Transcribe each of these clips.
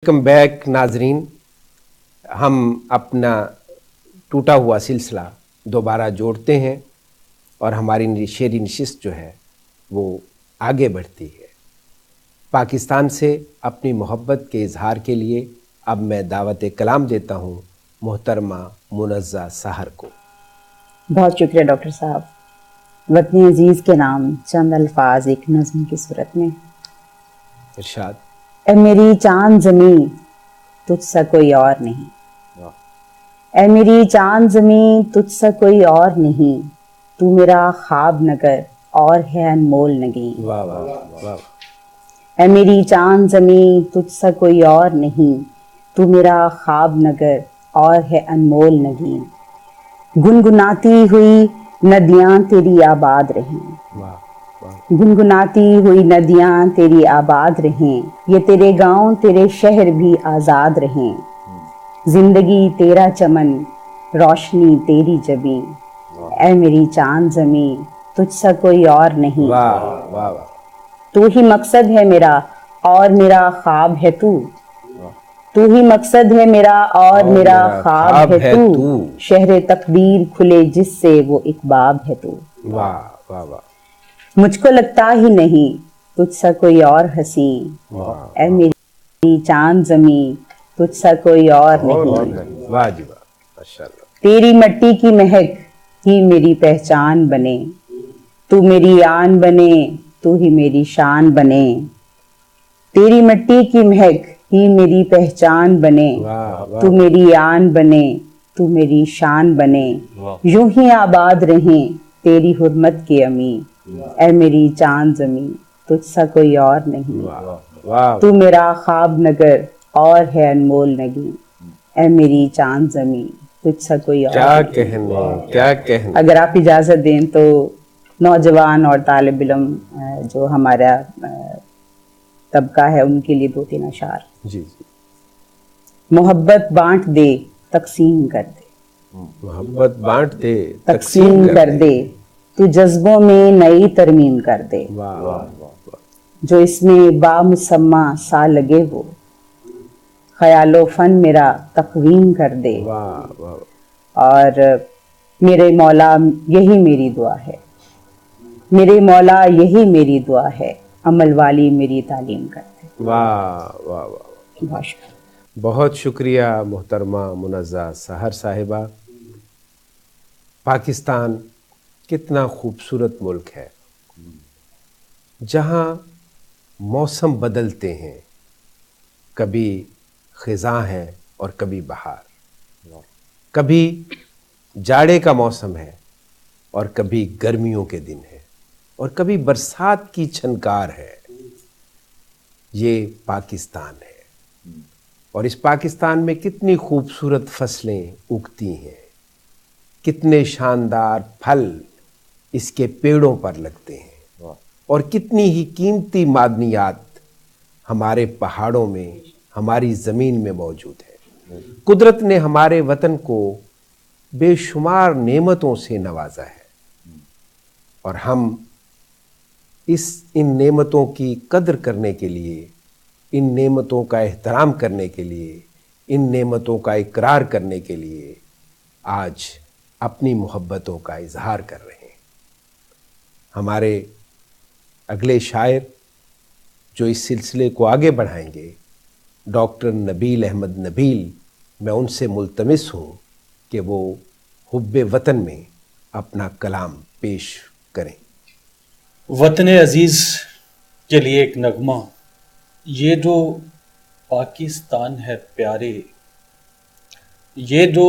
Welcome back ناظرین، ہم اپنا ٹوٹا ہوا سلسلہ دوبارہ جوڑتے ہیں اور ہماری شعری نشست جو ہے وہ آگے بڑھتی ہے۔ پاکستان سے اپنی محبت کے اظہار کے لیے اب میں دعوت کلام دیتا ہوں محترمہ منزہ سحر کو۔ بہت شکریہ ڈاکٹر صاحب۔ وطن عزیز کے نام چند الفاظ ایک نظم کی صورت میں۔ ارشاد۔ اے میری چاند زمیں تجھ سا کوئی اور نہیں، اے میری چاند زمیں تجھ سا کوئی اور نہیں، تو میرا خواب نگر اور ہے انمول نگیں۔ واہ واہ واہ۔ اے میری چاند زمیں تجھ سا کوئی اور نہیں، تو میرا خواب نگر اور ہے انمول نگیں۔ گنگناتی ہوئی ندیاں تیری آباد رہیں، گنگناتی ہوئی ندیاں تیری آباد رہیں، یہ تیرے گاؤں تیرے شہر بھی آزاد رہیں۔ زندگی تیرا چمن روشنی تیری جبیں، اے میری چاند زمیں تجھ سا کوئی اور نہیں۔ واہ واہ واہ۔ تو ہی مقصد ہے میرا اور میرا خواب ہے تو، تو ہی مقصد ہے میرا اور میرا خواب ہے تو، شہر تقدیر کھلے جس سے وہ ایک باب ہے تو۔ واہ واہ واہ۔ مجھ کو لگتا ہی نہیں تجھ سا کوئی اور حسین، اے میری چاند زمیں تجھ سا کوئی اور نہیں۔ واہ جی واہ، ماشاءاللہ۔ تیری مٹی کی مہک ہی میری پہچان بنے، تو میری آن بنے تو ہی میری شان بنے۔ تیری مٹی کی مہک ہی میری پہچان بنے، تو میری آن بنے تو میری شان بنے۔ یوں ہی آباد رہیں تیری حرمت کی امیں، اے میری چاند زمیں تجھ سا کوئی اور نہیں۔ تو میرا خواب نگر اور ہے انمول نگیں، اے میری چاند زمیں تجھ سا کوئی اور کیا نہیں۔ کہنے کیا کہنے۔ اگر آپ اجازت دیں تو نوجوان اور طالب علم جو ہمارا طبقہ ہے ان کے لیے دو تین اشعار۔ جی جی۔ محبت بانٹ دے تقسیم کر دے، محبت بانٹ دے تقسیم کر دے، تو جذبوں میں نئی ترمیم کر دے۔ واہ واہ واہ۔ جو اس میں بامسمہ سا لگے وہ، خیال و فن میرا تقویم کر دے۔ واہ واہ۔ اور میرے مولا یہی میری دعا ہے، میرے مولا یہی میری دعا ہے، عمل والی میری تعلیم کر دے۔ واہ واہ واہ۔ بہت شکریہ۔ بہت شکریہ محترمہ منزہ سحر صاحبہ۔ پاکستان کتنا خوبصورت ملک ہے جہاں موسم بدلتے ہیں، کبھی خزاں ہے اور کبھی بہار، کبھی جاڑے کا موسم ہے اور کبھی گرمیوں کے دن ہے اور کبھی برسات کی چھنکار ہے۔ یہ پاکستان ہے اور اس پاکستان میں کتنی خوبصورت فصلیں اگتی ہیں، کتنے شاندار پھل اس کے پیڑوں پر لگتے ہیں اور کتنی ہی قیمتی معدنیات ہمارے پہاڑوں میں، ہماری زمین میں موجود ہے۔ قدرت نے ہمارے وطن کو بے شمار نعمتوں سے نوازا ہے اور ہم ان نعمتوں کی قدر کرنے کے لیے، ان نعمتوں کا احترام کرنے کے لیے، ان نعمتوں کا اقرار کرنے کے لیے آج اپنی محبتوں کا اظہار کر رہے ہیں۔ ہمارے اگلے شاعر جو اس سلسلے کو آگے بڑھائیں گے، ڈاکٹر نبیل احمد نبیل، میں ان سے ملتمس ہوں کہ وہ حب وطن میں اپنا کلام پیش کریں۔ وطن عزیز کے لیے ایک نغمہ۔ یہ جو پاکستان ہے پیارے، یہ جو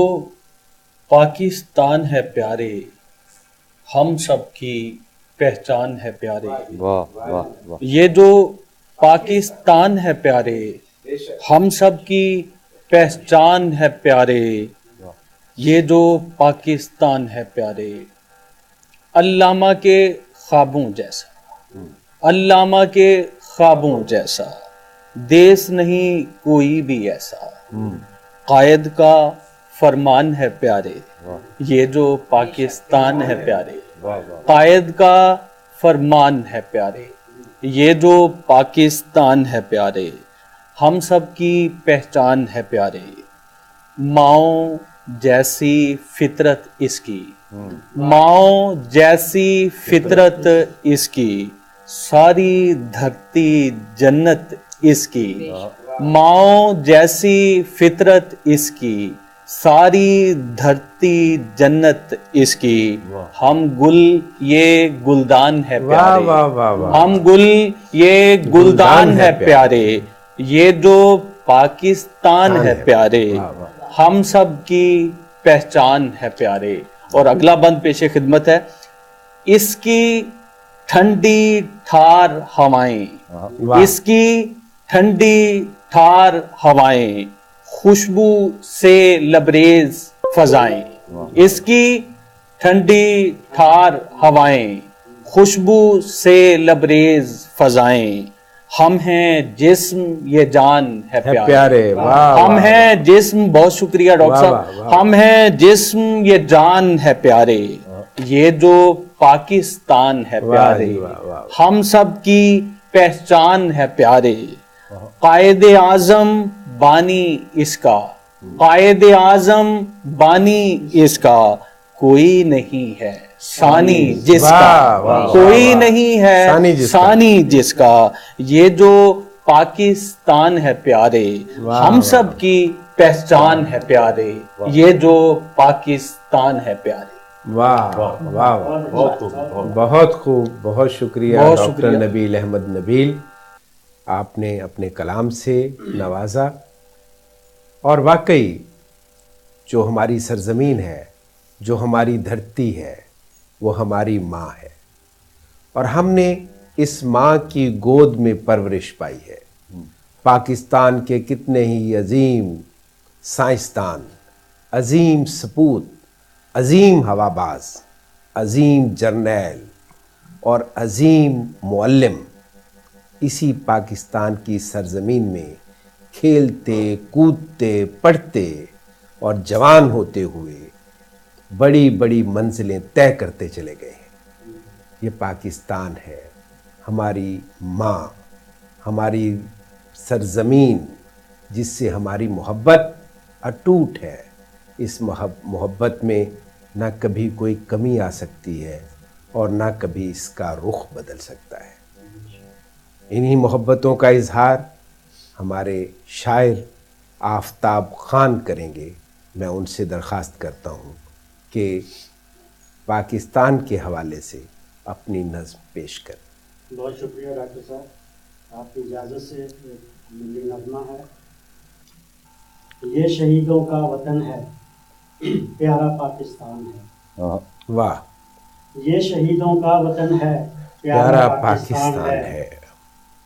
پاکستان ہے پیارے، ہم سب کی پہچان ہے پیارے۔ یہ جو پاکستان ہے پیارے، ہم سب کی پہچان ہے پیارے۔ یہ جو پاکستان ہے پیارے، علامہ کے خوابوں جیسا، علامہ کے خوابوں جیسا، دیس نہیں کوئی بھی ایسا، قائد کا فرمان ہے پیارے۔ یہ جو پاکستان ہے پیارے، قائد کا فرمان ہے پیارے۔ یہ جو پاکستان ہے پیارے، ہم سب کی پہچان ہے پیارے، ماؤں جیسی فطرت اس کی، ماؤں جیسی فطرت اس کی، ساری دھرتی جنت اس کی، ماؤں جیسی فطرت اس کی، ساری دھرتی جنت اس کی، ہم گل یہ گلدان ہے واہ پیارے، واہ واہ واہ، ہم گل یہ گلدان ہے پیارے، یہ جو پاکستان ہے پیارے، ہم سب کی پہچان ہے پیارے۔ اور اگلا بند پیش خدمت ہے، اس کی ٹھنڈی ٹھار ہوائیں، اس کی ٹھنڈی ٹھار ہوائیں، خوشبو سے لبریز فضائیں، اس کی ٹھنڈی ٹھار ہوائیں، خوشبو سے لبریز فضائیں، ہم ہیں جسم یہ جان ہے پیارے، ہم ہیں جسم، بہت شکریہ ڈاکٹر صاحب، ہم ہیں جسم یہ جان ہے پیارے، یہ جو پاکستان ہے پیارے، ہم سب کی پہچان ہے پیارے، قائد اعظم بانی اس کا، قائد اعظم بانی اس کا، کوئی نہیں ہے ثانی جس کا، کوئی نہیں ہے ثانی جس کا، یہ جو پاکستان ہے پیارے، ہم سب کی پہچان ہے پیارے، یہ جو پاکستان ہے پیارے۔ واہ واہ، بہت خوب، بہت شکریہ ڈاکٹر نبیل احمد نبیل، آپ نے اپنے کلام سے نوازا، اور واقعی جو ہماری سرزمین ہے، جو ہماری دھرتی ہے، وہ ہماری ماں ہے، اور ہم نے اس ماں کی گود میں پرورش پائی ہے۔ پاکستان کے کتنے ہی عظیم سائنسدان، عظیم سپوت، عظیم ہواباز، عظیم جرنیل اور عظیم معلم اسی پاکستان کی سرزمین میں کھیلتے، کودتے، پڑھتے اور جوان ہوتے ہوئے بڑی بڑی منزلیں طے کرتے چلے گئے ہیں۔ یہ پاکستان ہے، ہماری ماں، ہماری سرزمین، جس سے ہماری محبت اٹوٹ ہے۔ اس محبت میں نہ کبھی کوئی کمی آ سکتی ہے اور نہ کبھی اس کا رخ بدل سکتا ہے۔ انہی محبتوں کا اظہار ہمارے شاعر آفتاب خان کریں گے۔ میں ان سے درخواست کرتا ہوں کہ پاکستان کے حوالے سے اپنی نظم پیش کریں۔ بہت شکریہ ڈاکٹر صاحب، آپ کی اجازت سے ملی نظمہ ہے۔ یہ شہیدوں کا وطن ہے، پیارا پاکستان ہے۔ واہ، یہ شہیدوں کا وطن ہے، پیارا پاکستان ہے۔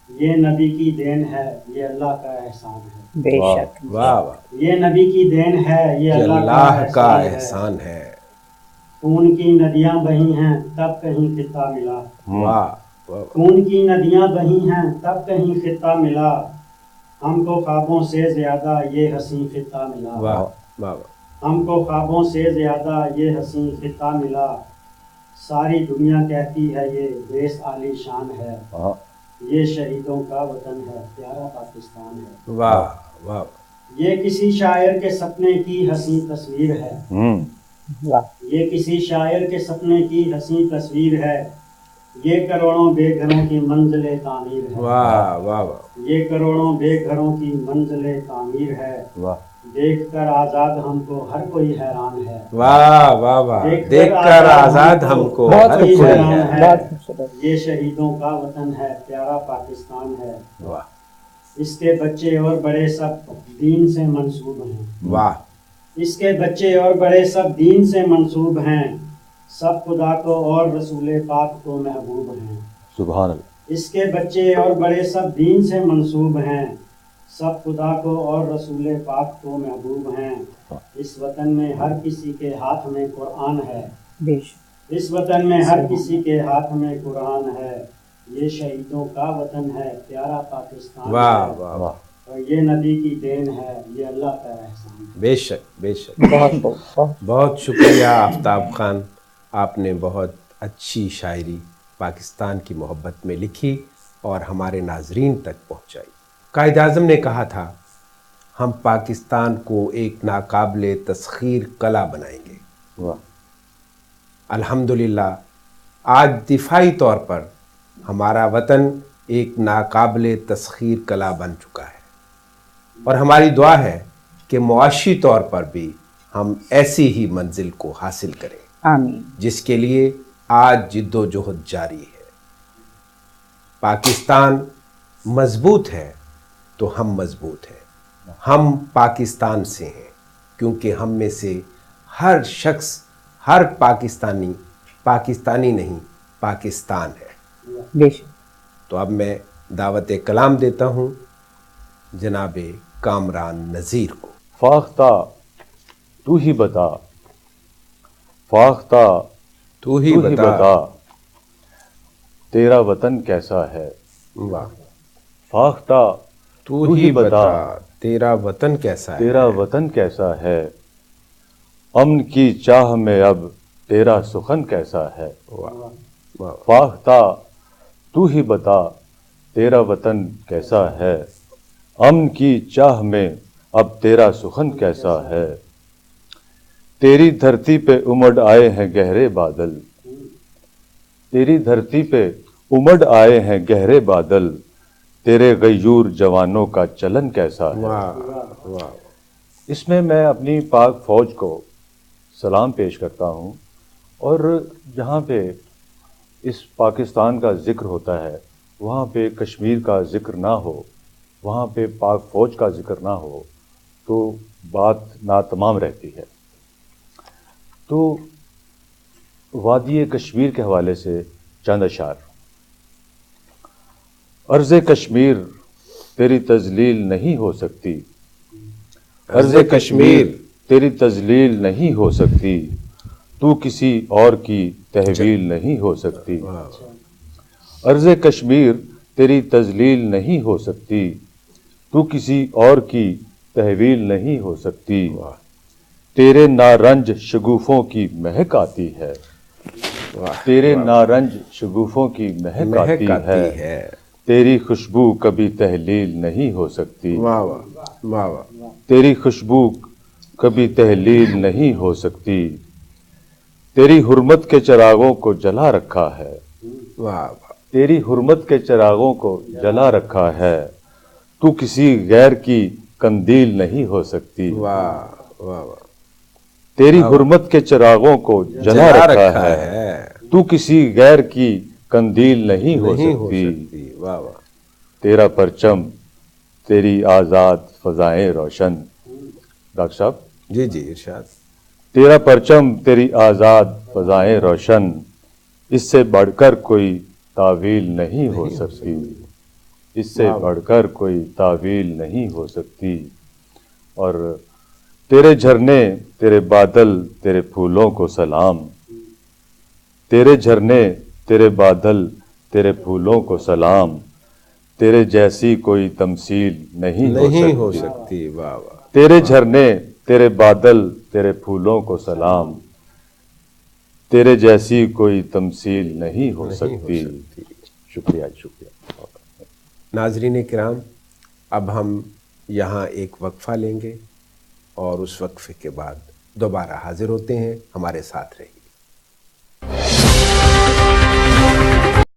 یہ نبی کی دین ہے، یہ اللہ کا احسان ہے۔ بے شک، واہ واہ، یہ نبی کی دین ہے، یہ اللہ کا احسان ہے۔ خون کی ندیاں بہی ہیں تب کہیں خطہ ملا، واہ، خون کی ندیاں بہی ہیں تب کہیں خطہ ملا، ہم کو خوابوں سے زیادہ یہ حسین خطہ ملا، واہ واہ، ہم کو خوابوں سے زیادہ یہ حسین خطہ ملا، ساری دنیا کہتی ہے یہ دیس عالی شان ہے، یہ شہیدوں کا وطن ہے، پیارا پاکستان ہے۔ واہ واہ، یہ کسی شاعر کے سپنے کی حسین تصویر ہے، یہ کسی شاعر کے سپنے کی حسین تصویر ہے، یہ کروڑوں بے گھروں کی منزل تعمیر ہے، واہ واہ، یہ کروڑوں بے گھروں کی منزل تعمیر ہے، دیکھ کر آزاد ہم کو ہر کوئی حیران ہے، واہ واہ واہ، دیکھ کر آزاد ہم کو ہر کوئی ہے۔ یہ شہیدوں کا وطن ہے، پیارا پاکستان ہے، واہ اس کے بچے اور بڑے سب دین سے منسوب ہیں، واہ، اس کے بچے اور بڑے سب دین سے منسوب ہیں، سب خدا کو اور رسول پاک کو محبوب ہیں، سبحان اللہ۔ اس کے بچے اور بڑے سب دین سے منسوب ہیں، سب خدا کو اور رسول پاک کو محبوب ہیں، اس وطن میں ہر کسی کے ہاتھ میں قرآن ہے، بے شک، اس وطن میں ہر کسی کے ہاتھ میں قرآن ہے، یہ شہیدوں کا وطن ہے، پیارا پاکستان واہ ہے، واہ، اور یہ نبی کی دین ہے، یہ اللہ کا احسان ہے۔ بے شک بے شک، بہت بہت بہت شکریہ آفتاب خان، آپ نے بہت اچھی شاعری پاکستان کی محبت میں لکھی اور ہمارے ناظرین تک پہنچائی۔ قائد اعظم نے کہا تھا ہم پاکستان کو ایک ناقابل تسخیر قلعہ بنائیں گے. الحمدللہ آج دفاعی طور پر ہمارا وطن ایک ناقابل تسخیر قلعہ بن چکا ہے، اور ہماری دعا ہے کہ معاشی طور پر بھی ہم ایسی ہی منزل کو حاصل کریں، آمین. جس کے لیے آج جد و جہد جاری ہے. پاکستان مضبوط ہے تو ہم مضبوط ہیں. ہم پاکستان سے ہیں کیونکہ ہم میں سے ہر شخص، ہر پاکستانی نہیں، پاکستان ہے. بے شک. تو اب میں دعوت کلام دیتا ہوں جناب کامران نذیر کو. فاختہ تو ہی بتا، فاختہ تو ہی بتا تیرا وطن کیسا ہے. واہ. فاختہ تو ہی بتا تیرا وطن کیسا ہے. تیرا وطن کیسا ہے. امن کی چاہ میں اب تیرا سخن کیسا ہے. واہ واہ. فاختہ تو ہی بتا تیرا وطن کیسا ہے. امن کی چاہ میں اب تیرا سخن کیسا ہے. تیری دھرتی پہ امڑ آئے ہیں گہرے بادل. تیری دھرتی پہ امڑ آئے ہیں گہرے بادل. تیرے غیور جوانوں کا چلن کیسا ہے. واہ واہ. اس میں اپنی پاک فوج کو سلام پیش کرتا ہوں، اور جہاں پہ اس پاکستان کا ذکر ہوتا ہے وہاں پہ کشمیر کا ذکر نہ ہو، وہاں پہ پاک فوج کا ذکر نہ ہو تو بات ناتمام رہتی ہے. تو وادی کشمیر کے حوالے سے چند اشعار. عرض کشمیر تیری تذلیل نہیں ہو سکتی. عرض کشمیر تیری تذلیل نہیں ہو سکتی. تو کسی اور کی تحویل نہیں ہو سکتی. عرض کشمیر تیری تذلیل نہیں ہو سکتی. تو کسی اور کی تحویل نہیں ہو سکتی. تیرے نارنج شگوفوں کی مہک آتی ہے. تیرے نارنج شگوفوں کی مہک آتی ہے. تیری خوشبو کبھی تحلیل نہیں ہو سکتی. واہ واہ واہ واہ. تیری خوشبو کبھی تحلیل نہیں ہو سکتی. تیری حرمت کے چراغوں کو جلا رکھا ہے. واہ واہ. تیری حرمت کے چراغوں کو جلا رکھا ہے. تو کسی غیر کی قندیل نہیں ہو سکتی. واہ واہ واہ. تیری حرمت کے چراغوں کو جلا رکھا ہے. تو کسی غیر کی قندیل نہیں ہو سکتی. واہ واہ. تیرا پرچم تیری آزاد فضائیں روشن. ڈاکٹر صاحب جی جی ارشاد. تیرا پرچم تیری آزاد فضائیں روشن. اس سے بڑھ کر کوئی تعویل نہیں ہو سکتی. اس سے بڑھ کر کوئی تعویل نہیں ہو سکتی. اور تیرے جھرنے تیرے بادل تیرے پھولوں کو سلام. تیرے جھرنے تیرے بادل تیرے پھولوں کو سلام. تیرے جیسی کوئی تمثیل نہیں ہو سکتی. واہ واہ. تیرے جھرنے تیرے بادل تیرے پھولوں کو سلام. تیرے جیسی کوئی تمثیل نہیں ہو سکتی. شکریہ شکریہ. ناظرین کرام، اب ہم یہاں ایک وقفہ لیں گے اور اس وقفے کے بعد دوبارہ حاضر ہوتے ہیں. ہمارے ساتھ رہیے.